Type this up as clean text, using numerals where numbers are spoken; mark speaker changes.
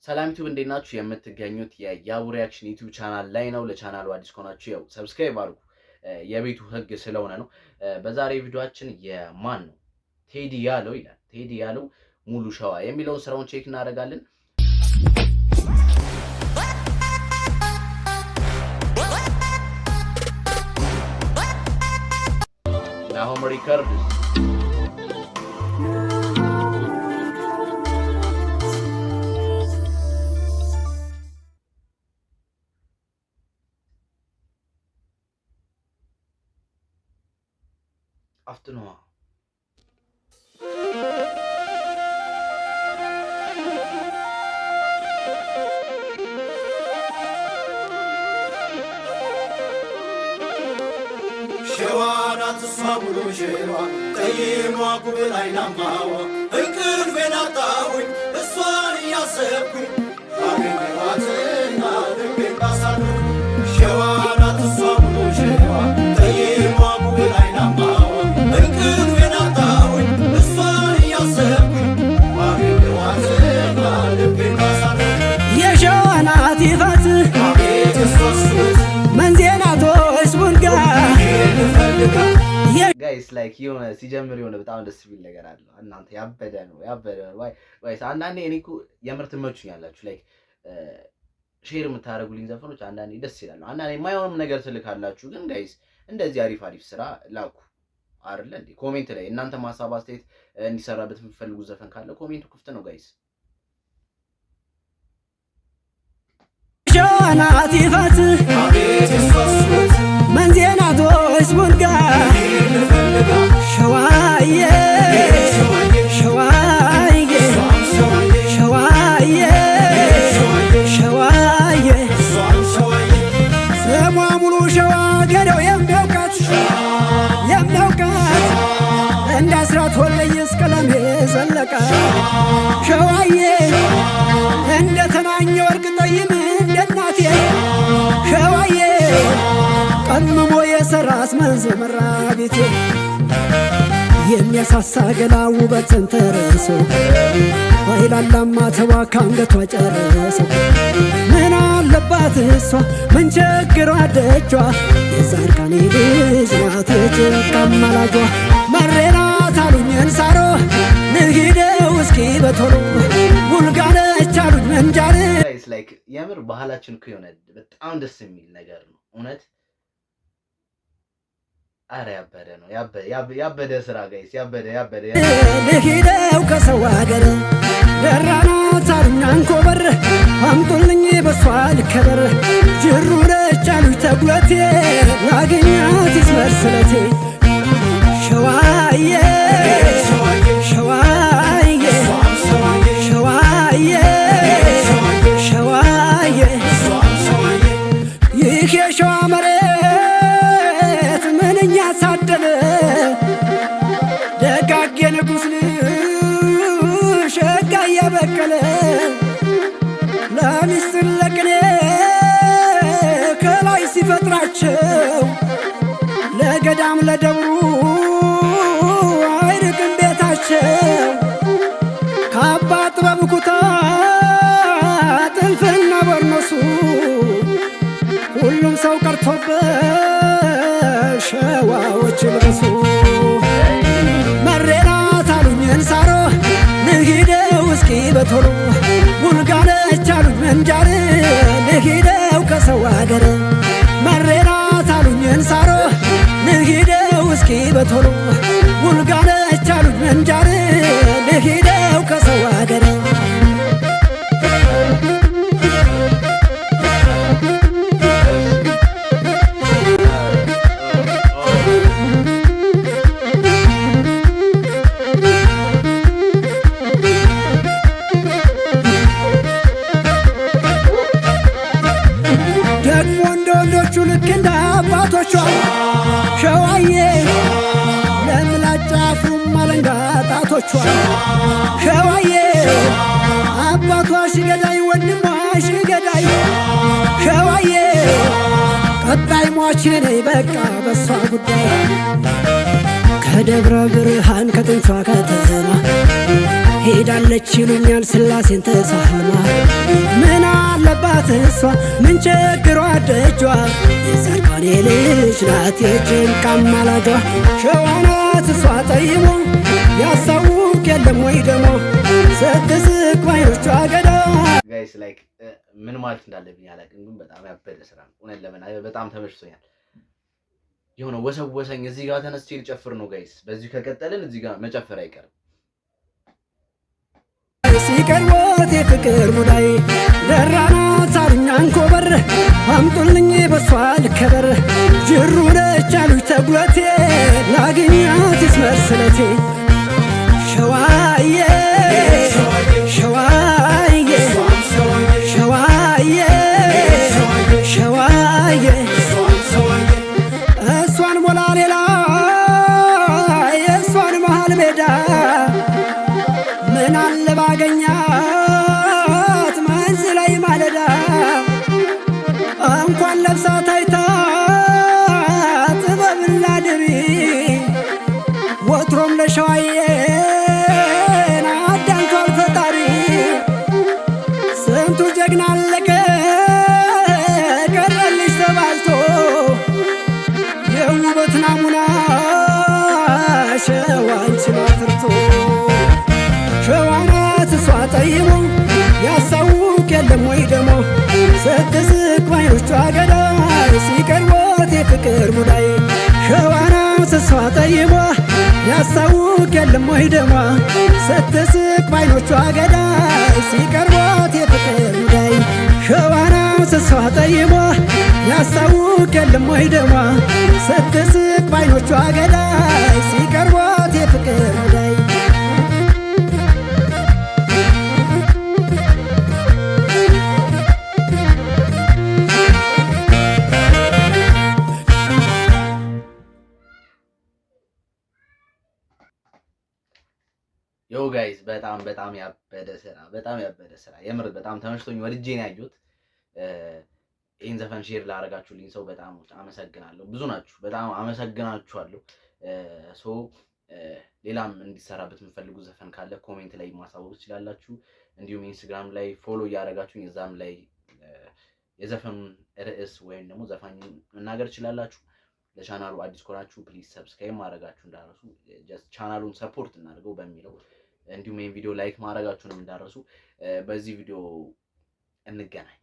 Speaker 1: ሰላም ዩቲዩብ እንዴት ናችሁ? የምትገኙት የያቡ ሪአክሽን ዩቲዩብ ቻናል ላይ ነው። ለቻናሉ አዲስ ከሆናችሁ ያው ሰብስክራይብ አድርጉ። የቤቱ ህግ ስለሆነ ነው። በዛሬ ቪዲዮአችን የማን ነው ቴዲ ያለው ይላል። ቴዲ ያለው ሙሉ ሸዋ የሚለውን ስራውን ቼክ እናደርጋለን። ናሆም ሪከርድስ afternoon.
Speaker 2: Shewana to Sabulu Shewa, Tayima Kubilaina Mawa, a good Venatawi, the Swani Yasepu, Arimatina, the Pimbasadu, Shewana to Sabulu Shewa, Tayima Kubilaina Mawa.
Speaker 1: ጋይስ ላይክ የሆነ ሲጀምር የሆነ በጣም ደስ የሚል ነገር አለው። እናንተ ያበደ ነው ዋይስ አንዳንዴ እኔ እኮ የምር ትመቹኛላችሁ። ላይክ ሼር የምታደርጉልኝ ዘፈኖች አንዳንዴ ደስ ይላሉ። አንዳንዴ የማይሆንም ነገር ትልካላችሁ። ግን ጋይስ እንደዚህ አሪፍ ስራ ላኩ አይደል እንዴ? ኮሜንት ላይ እናንተ ማሳብ አስተያየት እንዲሰራበት የምትፈልጉት ዘፈን ካለ ኮሜንቱ ክፍት ነው ጋይስ።
Speaker 3: ሸዋናት ይፋት መንዜናቶች ቡልጋ ሸዋዬ ሸዋዬ ሸዋዬ ሸዋዬ ስሟ ሙሉ ሸዋ ገደው የሚያውቃት እንደ አስራት ወለየስ ቀለም ዘለቃ ሸዋዬ እንደ ተናኘ ወርቅ ጠይም እንደ እናቴ ሸዋዬ ቀምሞ የሰራስ መንዝ መራ ቤቴ የሚያሳሳ ገላ ውበትን ተረሶ ባይላላማ ተዋካ አንገቷ ጨረሶ ምን አለባት እሷ ምን ቸግሯ ደጇ የዛርካኔ ልጅ ናት ጭንቅ አማላጇ መሬናት አሉኝን ሳሮ ንሂደው እስኪ በቶሎ ውልጋነች አሉኝ መንጃር
Speaker 1: ላይክ የምር ባህላችን እኮ የሆነ በጣም ደስ የሚል ነገር ነው እውነት። አረ ያበደ ነው ያበደ ስራ ጋይስ ያበደ
Speaker 3: ንሂደው ከሰው ሀገር ደራናት አሉኝ አንኮበር አምጡልኝ በሷ ልከበር ጅሩ ነች አሉኝ ተጉለቴ ላገኛት ይስመር ስለቴ ሸዋዬ ሸዋዬ ሸዋዬ ሸዋዬ ይህ የሸዋ መሬት ምንኛ ሳደለ ደጋግ የንጉሥ ልጅ ሸጋ እያበቀለ ለሚስትን ለቅኔ ከላይ ሲፈጥራቸው ለገዳም ለደብሩ አይርቅም ቤታቸው ካባ ጥበብ ኩታ ጥልፍና በርኖሱ ሁሉም ሰው ቀርቶበት ሸዋዎች ልበሱ መሬናት አሉኝን ሳሮ ንሂደው እስኪ በቶሎ ውልጋነች አሉኝ መንጃር ንሂደው ከሰው ሀገር መሬናት አሉኝን ሳሮ ንሂደው እስኪ በቶሎ ውልጋነች አሉኝ መንጃር ንሂደው ከሰው ሀገር ደግሞ እንደ ወንዶቹ ልክ እንደ አባቶቿ ሸዋዬ ለምላጭ አፍሩም አለንጋ ጣቶቿ ሸዋዬ አባቷ ሽገዳይ ወንድሟ ሽገዳይ ሸዋዬ ቀጣይ ሟች ነኝ በቃ በሷ ጉዳይ ከደብረ ብርሃን ከጥንቷ ከተማ ሄዳለች ይሉኛል ስላሴን ተሳልማ ናት እሷ ምን ቸግሯ ደጇ የሰርካኔ ልጅ ናት የጭንቅ አማላጇ ሸዋ ናት እሷ ጠይሞ ያሳውቅ የለም ወይ ደሞ ስትስቅ ባይኖቿ ገዳ
Speaker 1: ጋይስ ላይክ ምን ማለት እንዳለብኝ አላውቅም፣ ግን በጣም ያበደ ስራ ነው። እውነት ለመናገር በጣም ተመችቶኛል። የሆነ ወሰወሰኝ። እዚህ ጋር ተነስቼ ልጨፍር ነው ጋይስ። በዚህ ከቀጠልን እዚህ ጋር መጨፈር አይቀርም።
Speaker 3: ሲቀርቦት የፍቅር ሙዳይ ደራናት አሉኝ አንኮበር አምጡልኝ በሷ ልከበር ጅሩ ነች አሉኝ ተጉለቴ ላግኛት ይስመር ስለቴ ሸዋዬ ሸዋዬ ሸዋዬ ሸዋዬ እሷን ሞላ ሌላ የእሷን መሃል ሜዳ ምን አለ ባገኛት መንዝ ላይ ማለዳ እንኳን ለብሳ ታይታ ጥበብና ድሪ ወትሮም ለሸዋዬን አዳንቷል ፈጣሪ ስንቱ ጀግና አለቀ ቀረልሽ ተባልቶ የውበት ናሙና ሸዋንችን አፍርቶ ሸዋ ናት እሷ ጠይሞ ያሳውቅ የለም ወይ ደሞ ስትስቅ ባይኖቿ ገዳይ ሲቀርቦት የፍቅር ሙዳይ ሸዋ ናት እሷ ጠይሞ ያሳውቅ የለም ወይ ደሞ ስትስቅ ባይኖቿ ገዳይ ሲቀርቦት የፍቅር ሙዳይ ሸዋ ናት እሷ ጠይሞ ያሳውቅ የለም ወይ ደሞ ስትስቅ ባይኖቿ ገዳይ ሲቀርቦት የፍቅር ሙዳይ
Speaker 1: ዮ ጋይስ በጣም ያበደ ስራ የምር በጣም ተመችቶኝ ወድጄ ነው ያየሁት። ይህን ዘፈን ሼር ላደረጋችሁልኝ ሰው በጣም አመሰግናለሁ። ብዙ ናችሁ፣ በጣም አመሰግናችኋለሁ። ሌላም እንዲሰራበት የምፈልጉ ዘፈን ካለ ኮሜንት ላይ ማሳወቅ ትችላላችሁ። እንዲሁም ኢንስታግራም ላይ ፎሎ እያደረጋችሁ እዛም ላይ የዘፈኑን ርዕስ ወይም ደግሞ ዘፋኙን መናገር ትችላላችሁ። ለቻናሉ አዲስ ከሆናችሁ ፕሊዝ ሰብስክራይብ ማድረጋችሁ እንዳረሱ፣ ጀስት ቻናሉን ሰፖርት እናድርገው በሚለው እንዲሁም ይሄን ቪዲዮ ላይክ ማድረጋችሁንም እንዳረሱ። በዚህ ቪዲዮ እንገናኝ።